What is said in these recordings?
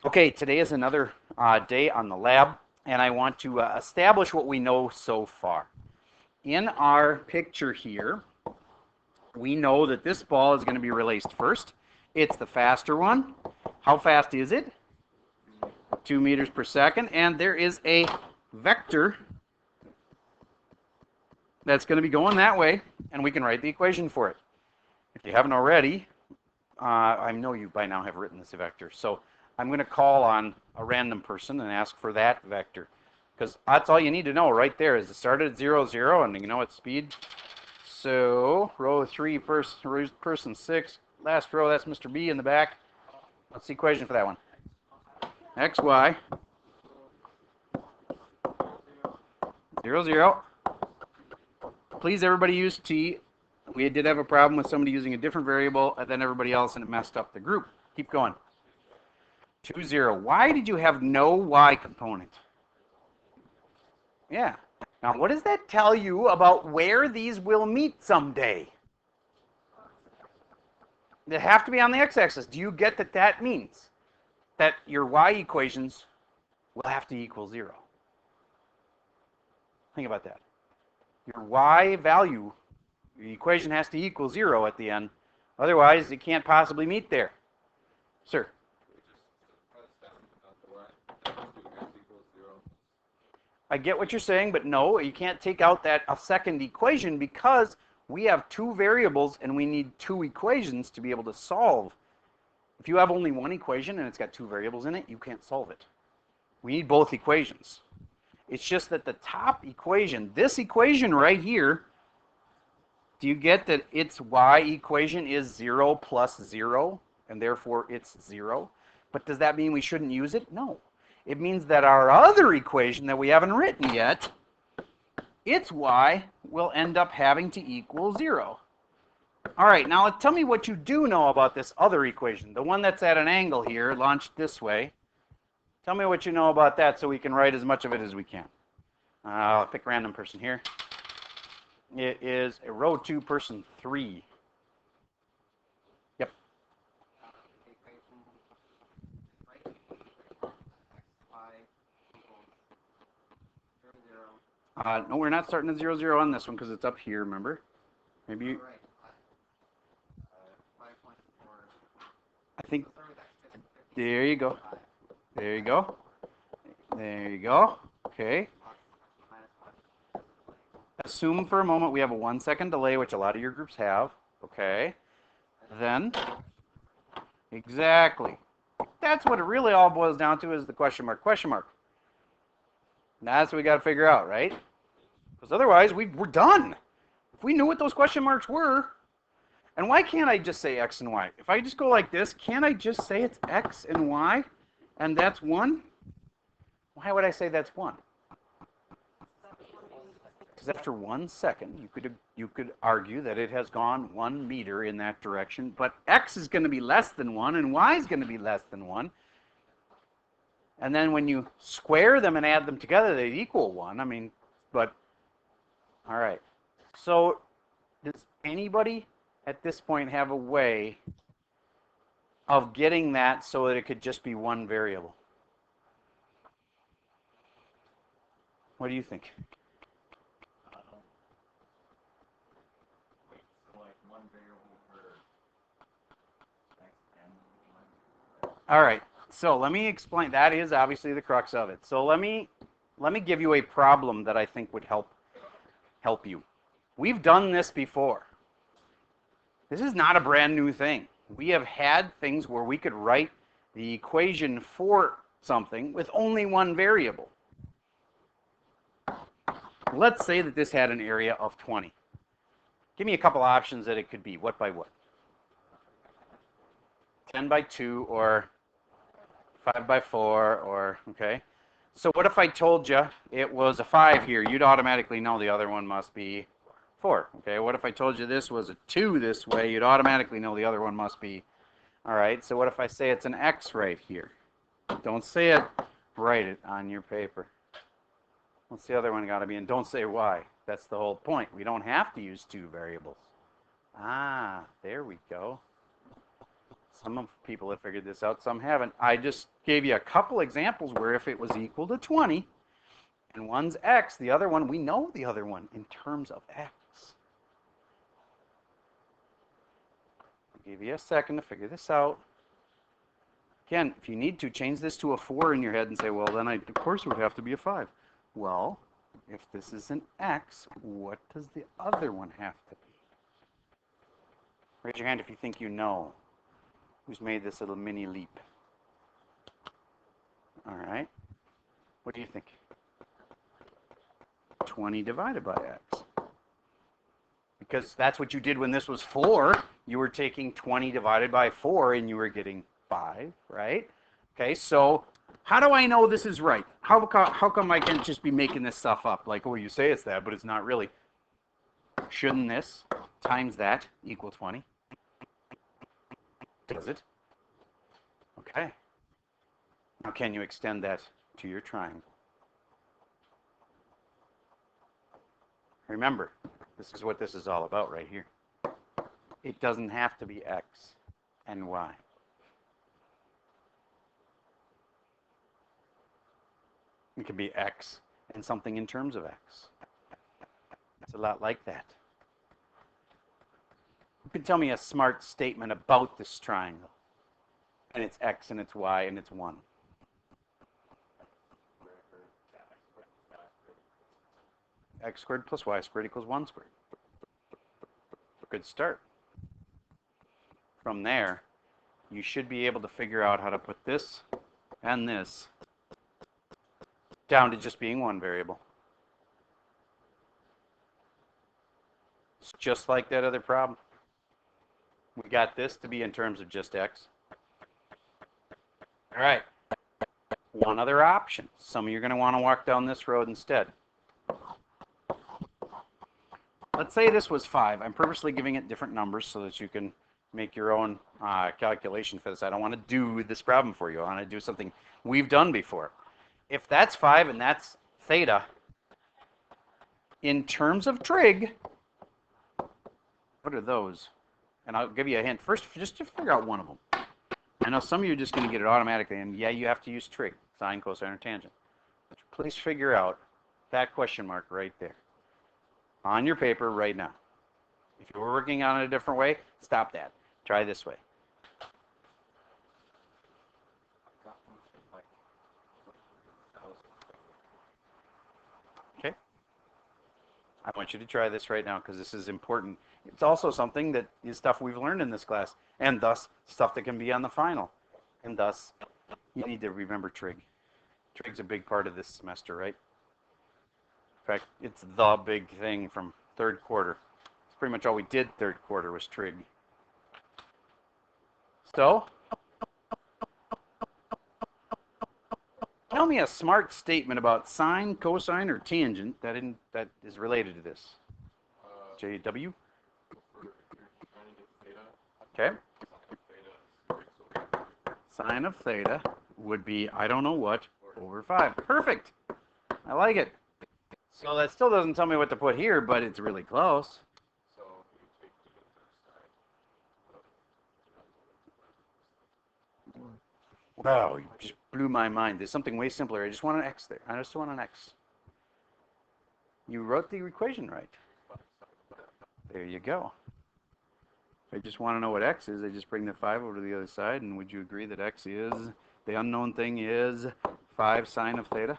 Okay, today is another day on the lab, and I want to establish what we know so far. In our picture here, we know that this ball is going to be released first. It's the faster one. How fast is it? 2 meters per second, and there is a vector that's going to be going that way, and we can write the equation for it. If you haven't already, I know you by now have written this vector, so I'm going to call on a random person and ask for that vector, because that's all you need to know right there is it started at 0, 0, and you know its speed. So row 3, person 6, last row, that's Mr. B in the back. What's the equation for that one? XY 0, 0. Please, everybody use T. We did have a problem with somebody using a different variable than everybody else, and it messed up the group. Keep going. 2, 0. Why did you have no Y component? Yeah. Now, what does that tell you about where these will meet someday? They have to be on the x-axis. Do you get that that means that your Y equations will have to equal 0? Think about that. Your Y value, the equation has to equal 0 at the end. Otherwise, it can't possibly meet there. Sir? I get what you're saying, but no, you can't take out that a second equation because we have two variables and we need two equations to be able to solve. If you have only one equation and it's got two variables in it, you can't solve it. We need both equations. It's just that the top equation, this equation right here, do you get that its Y equation is 0 plus 0, and therefore it's 0? But does that mean we shouldn't use it? No. It means that our other equation that we haven't written yet, its Y will end up having to equal 0. All right, now tell me what you do know about this other equation, the one that's at an angle here, launched this way. Tell me what you know about that so we can write as much of it as we can. I'll pick a random person here. It is a row 2, person 3. Yep. No, we're not starting at 0, 0 on this one because it's up here, remember? Maybe you... I think... There you go. There you go. There you go. Okay. Assume for a moment we have a 1 second delay, which a lot of your groups have. Okay. Then, exactly. That's what it really all boils down to is the question mark, question mark. And that's what we got to figure out, right? Because otherwise, we're done. If we knew what those question marks were, and why can't I just say X and Y? If I just go like this, can't I just say it's X and Y, and that's 1? Why would I say that's 1? Because after 1 second, you could argue that it has gone 1 meter in that direction, but X is going to be less than 1, and Y is going to be less than 1. And then when you square them and add them together, they equal 1. I mean, but, all right. So does anybody at this point have a way of getting that so that it could just be one variable? What do you think? All right. So let me explain. That is obviously the crux of it. So let me give you a problem that I think would help you. We've done this before. This is not a brand new thing. We have had things where we could write the equation for something with only one variable. Let's say that this had an area of 20. Give me a couple options that it could be. What by what? 10 by 2 or 5 by 4 or, okay. So what if I told you it was a 5 here? You'd automatically know the other one must be 4. Okay, what if I told you this was a 2 this way? You'd automatically know the other one must be. All right, so what if I say it's an X right here? Don't say it, write it on your paper. What's the other one got to be? And don't say Y. That's the whole point. We don't have to use two variables. Ah, there we go. Some of people have figured this out, some haven't. I just gave you a couple examples where if it was equal to 20 and one's x, the other one, we know the other one in terms of x. I'll give you a second to figure this out. Again, if you need to, change this to a 4 in your head and say, well, then of course it would have to be a 5. Well, if this is an x, what does the other one have to be? Raise your hand if you think you know who's made this little mini leap. All right. What do you think? 20 divided by x. Because that's what you did when this was 4. You were taking 20 divided by 4 and you were getting 5, right? Okay, so how do I know this is right? How come I can't just be making this stuff up? Like, oh, you say it's that, but it's not really. Shouldn't this times that equal 20? Does it? Okay. Now can you extend that to your triangle? Remember, this is what this is all about right here. It doesn't have to be x and y. It can be x and something in terms of x. It's a lot like that. You can tell me a smart statement about this triangle. And it's x and it's y and it's 1. X squared plus y squared equals 1 squared. Good start. From there, you should be able to figure out how to put this and this down to just being one variable. It's just like that other problem. We got this to be in terms of just x. All right. One other option. Some of you are going to want to walk down this road instead. Let's say this was 5. I'm purposely giving it different numbers so that you can make your own calculation for this. I don't want to do this problem for you. I want to do something we've done before. If that's 5 and that's theta, in terms of trig, what are those? And I'll give you a hint. First, just to figure out one of them. I know some of you are just going to get it automatically, and yeah, you have to use trig, sine, cosine, or tangent. But please figure out that question mark right there on your paper right now. If you were working on it a different way, stop that. Try this way. Okay? I want you to try this right now because this is important. It's also something that is stuff we've learned in this class, and thus stuff that can be on the final. And thus, you need to remember trig. Trig's a big part of this semester, right? In fact, it's the big thing from third quarter. It's pretty much all we did third quarter was trig. So, tell me a smart statement about sine, cosine, or tangent that is related to this. JW? Okay. Sine of theta would be, I don't know what, over 5. Perfect. I like it. So that still doesn't tell me what to put here, but it's really close. Wow, you just blew my mind. There's something way simpler. I just want an x there. I just want an x. You wrote the equation right. There you go. If I just want to know what x is, I just bring the 5 over to the other side, and would you agree that x is, the unknown thing is 5 sine of theta?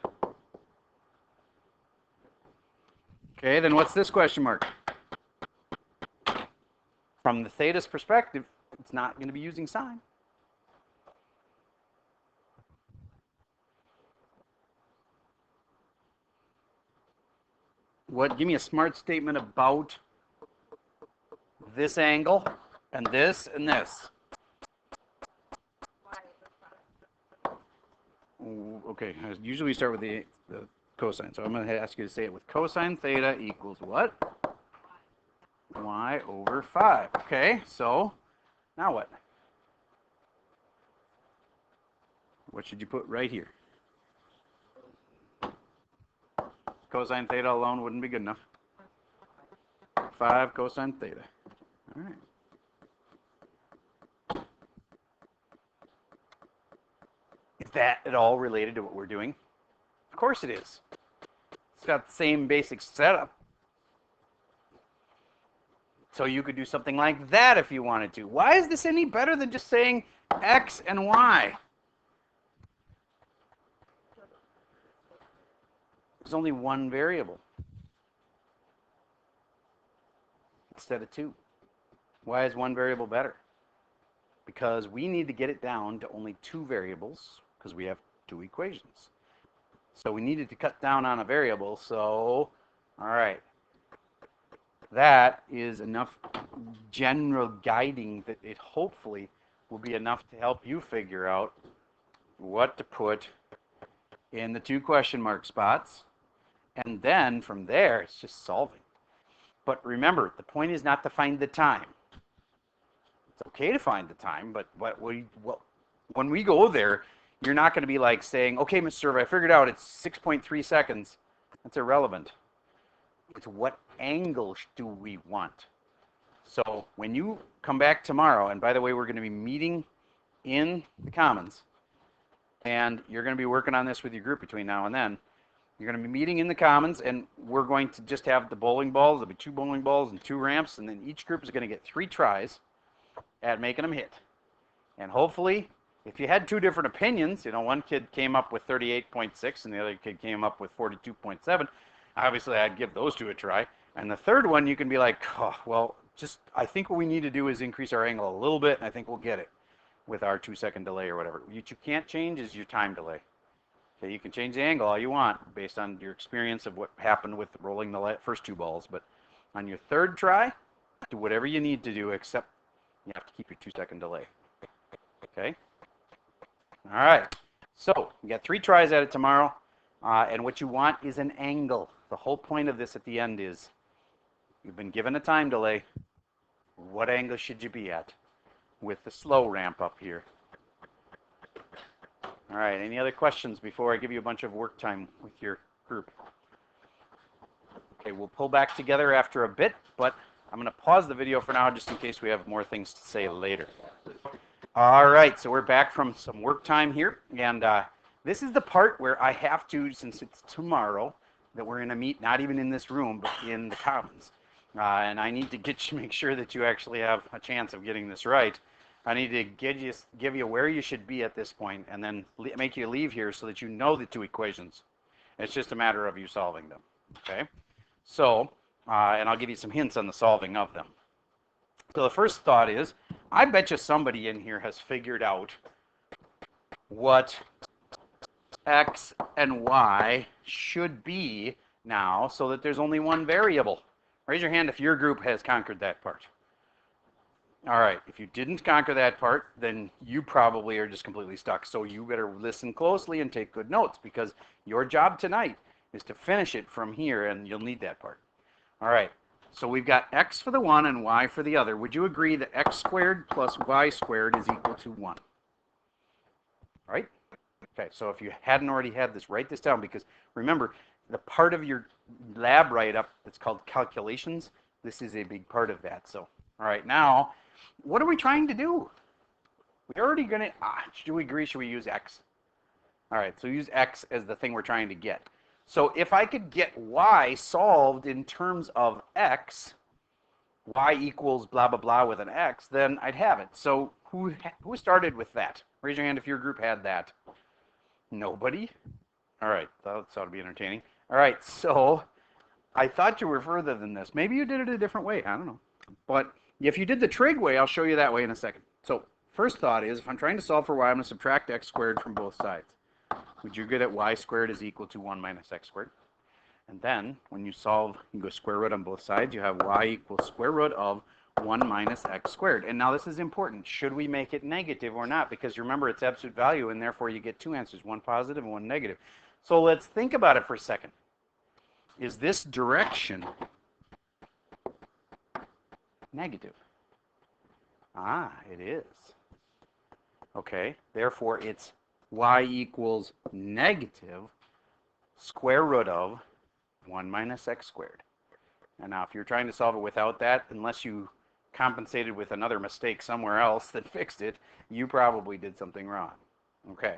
Okay, then what's this question mark? From the theta's perspective, it's not going to be using sine. Give me a smart statement about this angle and this and this. Okay, usually we start with the cosine, so I'm going to ask you to say it with cosine theta equals what? Y over 5. Okay, so now what? What should you put right here? Cosine theta alone wouldn't be good enough. 5 cosine theta. All right. Is that at all related to what we're doing? Of course it is. It's got the same basic setup. So you could do something like that if you wanted to. Why is this any better than just saying X and Y? There's only one variable instead of two. Why is one variable better? Because we need to get it down to only two variables because we have two equations. So we needed to cut down on a variable. So, all right, that is enough general guiding that it hopefully will be enough to help you figure out what to put in the two question mark spots. And then from there, it's just solving. But remember, the point is not to find the time. It's okay to find the time, but when we go there, you're not going to be like saying, okay, Mr. Server, I figured out it's 6.3 seconds. That's irrelevant. It's what angle do we want? So when you come back tomorrow, and by the way, we're going to be meeting in the Commons, and you're going to be working on this with your group between now and then. You're going to be meeting in the Commons, and we're going to just have the bowling balls. There'll be 2 bowling balls and 2 ramps, and then each group is going to get 3 tries at making them hit. And hopefully, if you had 2 different opinions, you know, one kid came up with 38.6 and the other kid came up with 42.7, obviously I'd give those 2 a try. And the third one, you can be like, oh, well, just I think what we need to do is increase our angle a little bit, and I think we'll get it with our 2-second delay or whatever. What you can't change is your time delay. Okay, you can change the angle all you want based on your experience of what happened with rolling the first 2 balls. But on your third try, do whatever you need to do, except you have to keep your 2-second delay. Okay? All right. So you got 3 tries at it tomorrow. And what you want is an angle. The whole point of this at the end is you've been given a time delay. What angle should you be at with the slow ramp up here? All right, any other questions before I give you a bunch of work time with your group? Okay, we'll pull back together after a bit, but I'm going to pause the video for now just in case we have more things to say later. All right, so we're back from some work time here, and this is the part where I have to, since it's tomorrow, that we're going to meet not even in this room, but in the Commons. And I need to make sure that you actually have a chance of getting this right. I need to give you where you should be at this point, and then make you leave here so that you know the 2 equations. It's just a matter of you solving them. Okay? So, and I'll give you some hints on the solving of them. So the first thought is, I bet you somebody in here has figured out what X and Y should be now so that there's only one variable. Raise your hand if your group has conquered that part. All right, if you didn't conquer that part, then you probably are just completely stuck. So you better listen closely and take good notes, because your job tonight is to finish it from here, and you'll need that part. All right, so we've got X for the one and Y for the other. Would you agree that X squared plus Y squared is equal to 1? All right? Okay, so if you hadn't already had this, write this down, because remember, the part of your lab write-up that's called calculations, this is a big part of that. So, all right, now, what are we trying to do? We're already going to, should we agree, should we use X? All right, so use X as the thing we're trying to get. So if I could get Y solved in terms of X, Y equals blah, blah, blah with an X, then I'd have it. So who started with that? Raise your hand if your group had that. Nobody? All right, that ought to be entertaining. All right, so I thought you were further than this. Maybe you did it a different way. I don't know. But if you did the trig way, I'll show you that way in a second. So first thought is, if I'm trying to solve for Y, I'm going to subtract X squared from both sides. Would you agree that Y squared is equal to 1 minus X squared? And then when you solve, you go square root on both sides. You have Y equals square root of 1 minus X squared. And now this is important. Should we make it negative or not? Because remember, it's absolute value, and therefore you get 2 answers, one positive and one negative. So let's think about it for a second. Is this direction negative? It is. Okay, therefore it's Y equals negative square root of 1 minus X squared. And now if you're trying to solve it without that, unless you compensated with another mistake somewhere else that fixed it, you probably did something wrong. Okay,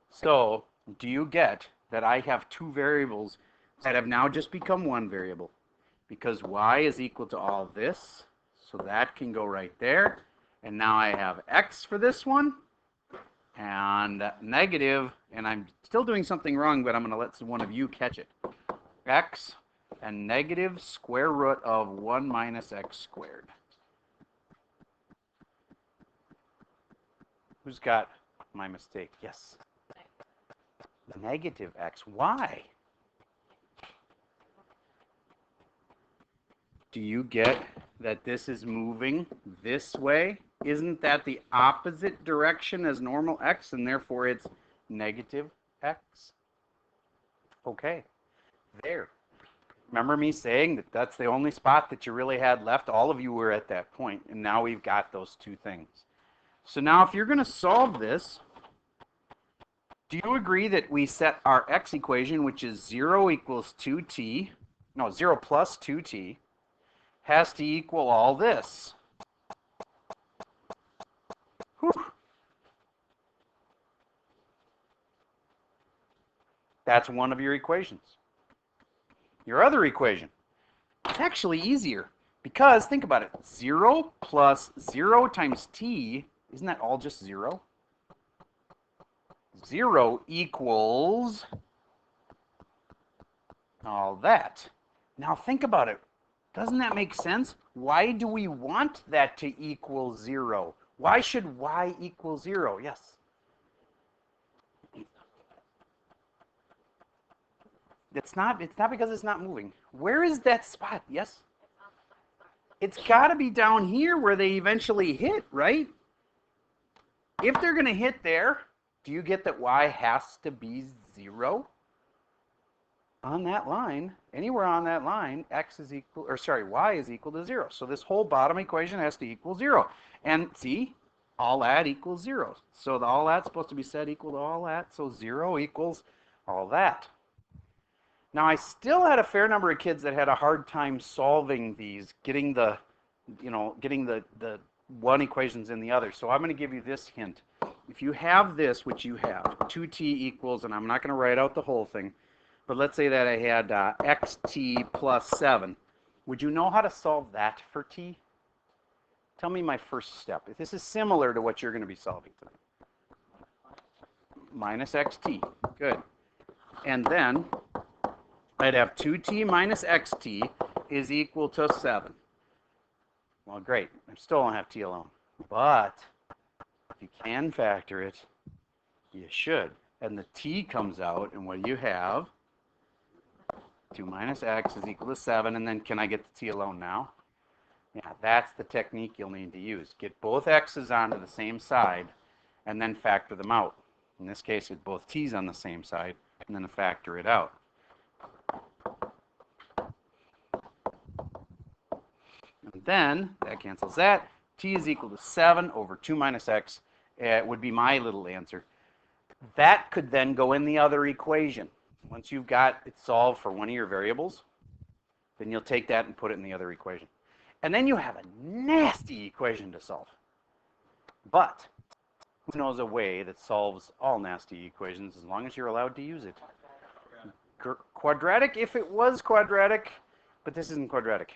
So do you get that I have two variables that have now just become one variable? Because y is equal to all this, so that can go right there. And now I have x for this one, and negative, and I'm still doing something wrong, but I'm going to let one of you catch it. X and negative square root of 1 minus x squared. Who's got my mistake? Yes. Negative x. Why? Do you get that this is moving this way? Isn't that the opposite direction as normal x, and therefore it's negative x? Okay, there. Remember me saying that that's the only spot that you really had left? All of you were at that point, and now we've got those two things. So now if you're going to solve this, do you agree that we set our x equation, which is 0 equals 2t, no, 0 plus 2t, has to equal all this? Whew. That's one of your equations. Your other equation, it's actually easier because think about it. 0 plus 0 times t, isn't that all just 0? 0 equals all that. Now think about it. Doesn't that make sense? Why do we want that to equal 0? Why should y equal 0? Yes. It's not because it's not moving. Where is that spot? Yes? It's got to be down here where they eventually hit, right? If they're going to hit there, do you get that y has to be 0? On that line, anywhere on that line, x is equal, or sorry, y is equal to 0. So this whole bottom equation has to equal 0. And see, all that equals 0. So all that's supposed to be set equal to all that. So 0 equals all that. Now I still had a fair number of kids that had a hard time solving these, getting the one equations in the other. So I'm going to give you this hint. If you have this, which you have, 2t equals, and I'm not going to write out the whole thing, but let's say that I had xt plus 7. Would you know how to solve that for t? Tell me my first step. If this is similar to what you're going to be solving tonight. Minus xt. Good. And then I'd have 2t minus xt is equal to 7. Well, great. I still don't have t alone. But if you can factor it, you should. And the t comes out, and what do you have? 2 minus x is equal to 7, and then can I get the t alone now? Yeah, that's the technique you'll need to use. Get both x's onto the same side, and then factor them out. In this case, with both t's on the same side, and then factor it out. And then, that cancels that. T is equal to 7 over 2 minus x would be my little answer. That could then go in the other equation. Once you've got it solved for one of your variables, then you'll take that and put it in the other equation. And then you have a nasty equation to solve. But who knows a way that solves all nasty equations as long as you're allowed to use it? Quadratic, if it was quadratic, but this isn't quadratic.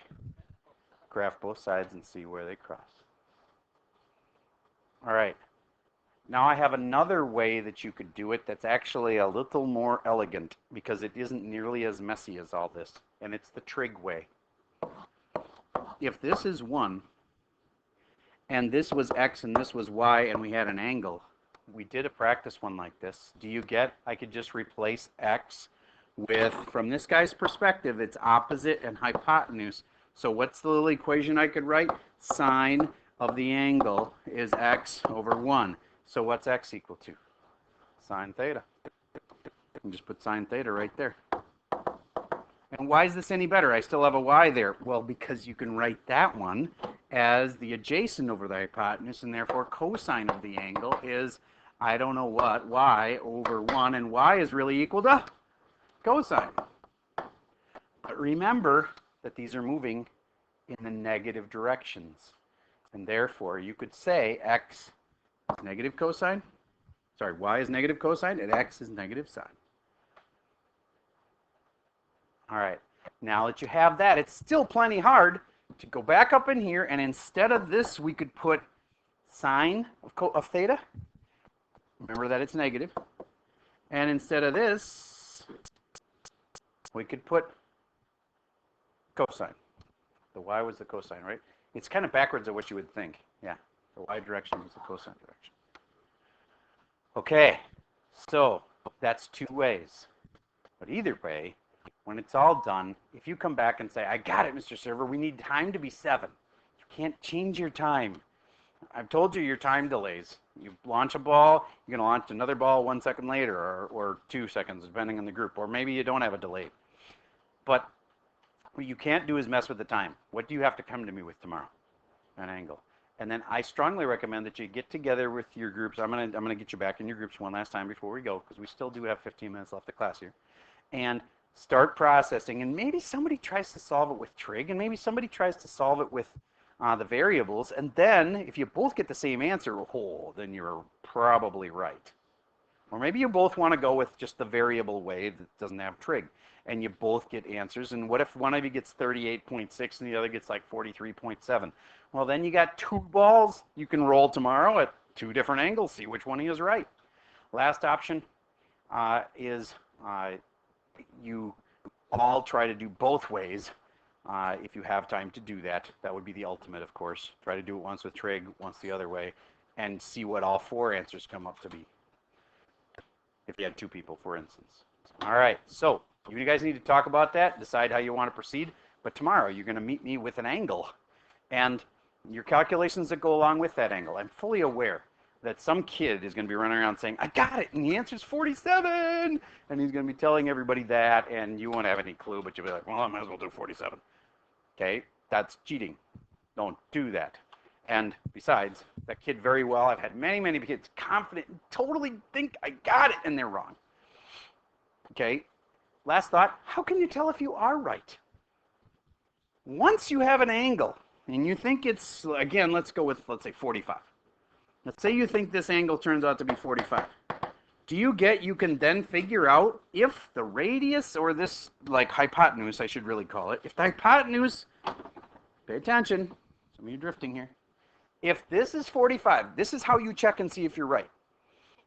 Graph both sides and see where they cross. All right. Now I have another way that you could do it that's actually a little more elegant because it isn't nearly as messy as all this, and it's the trig way. If this is 1, and this was x and this was y, and we had an angle, we did a practice one like this. Do you get, I could just replace x with, from this guy's perspective, it's opposite and hypotenuse. So what's the little equation I could write? Sine of the angle is x over 1. So what's x equal to? Sine theta. And just put sine theta right there. And why is this any better? I still have a y there. Well, because you can write that one as the adjacent over the hypotenuse, and therefore cosine of the angle is, I don't know what, y over 1, and y is really equal to cosine. But remember that these are moving in the negative directions. And therefore, you could say x is negative cosine, Sorry, y is negative cosine and x is negative sine. All right, now that you have that, it's still plenty hard to go back up in here, and instead of this, we could put sine of theta. Remember that it's negative. And instead of this, we could put cosine. The y was the cosine, right? It's kind of backwards of what you would think. Yeah, the y direction was the cosine direction. Okay, so that's two ways. But either way, when it's all done, if you come back and say, I got it, Mr. Server, we need time to be 7. You can't change your time. I've told you your time delays. You launch a ball, you're going to launch another ball 1 second later or 2 seconds, depending on the group. Or maybe you don't have a delay. But what you can't do is mess with the time. What do you have to come to me with tomorrow? An angle. And then I strongly recommend that you get together with your groups. I'm gonna get you back in your groups one last time before we go, because we still do have 15 minutes left of class here. And start processing. And maybe somebody tries to solve it with trig, and maybe somebody tries to solve it with the variables. And then if you both get the same answer, oh, then you're probably right. Or maybe you both want to go with just the variable way that doesn't have trig, and you both get answers. And what if one of you gets 38.6 and the other gets like 43.7? Well, then you got 2 balls you can roll tomorrow at 2 different angles, see which one is right. Last option is you all try to do both ways if you have time to do that. That would be the ultimate, of course. Try to do it once with trig, once the other way, and see what all 4 answers come up to be. If you had 2 people, for instance. All right, so you guys need to talk about that, decide how you want to proceed. But tomorrow, you're going to meet me with an angle and your calculations that go along with that angle. I'm fully aware that some kid is going to be running around saying, I got it, and the answer's 47, and he's going to be telling everybody that, and you won't have any clue, but you'll be like, well, I might as well do 47. Okay, that's cheating. Don't do that. And besides, that kid very well, I've had many, many kids confident and totally think I got it, and they're wrong. Okay, last thought, how can you tell if you are right? Once you have an angle, and you think it's, again, let's go with, let's say 45. Let's say you think this angle turns out to be 45. You can then figure out if the radius, or this, like hypotenuse, I should really call it, if the hypotenuse, pay attention, some of you drifting here, if this is 45, this is how you check and see if you're right.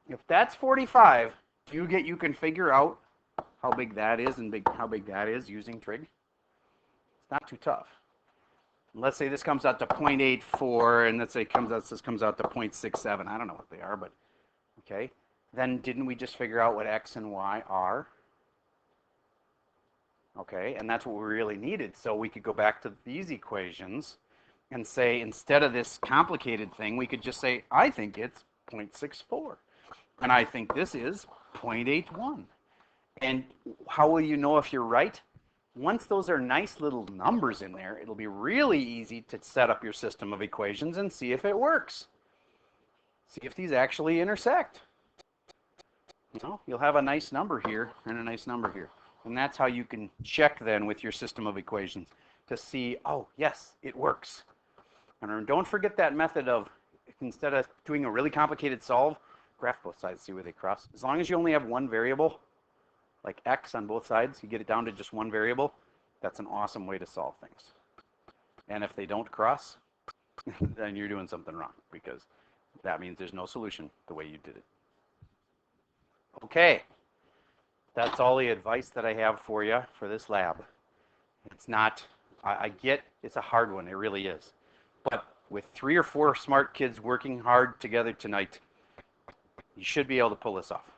If that's 45, you can figure out how big that is and how big that is using trig. It's not too tough. Let's say this comes out to 0.84, and let's say this comes out to 0.67. I don't know what they are, but okay. Then didn't we just figure out what x and y are? Okay, and that's what we really needed. So we could go back to these equations and say, instead of this complicated thing, we could just say, I think it's 0.64. And I think this is 0.81. And how will you know if you're right? Once those are nice little numbers in there, it'll be really easy to set up your system of equations and see if it works. See if these actually intersect. You'll have a nice number here and a nice number here. And that's how you can check then with your system of equations to see, oh, yes, it works. And don't forget that method of, instead of doing a really complicated solve, graph both sides, see where they cross. As long as you only have one variable, like x on both sides, you get it down to just one variable, that's an awesome way to solve things. And if they don't cross, then you're doing something wrong, because that means there's no solution the way you did it. Okay, that's all the advice that I have for you for this lab. It's not, I get it's a hard one, it really is. But with 3 or 4 smart kids working hard together tonight, you should be able to pull this off.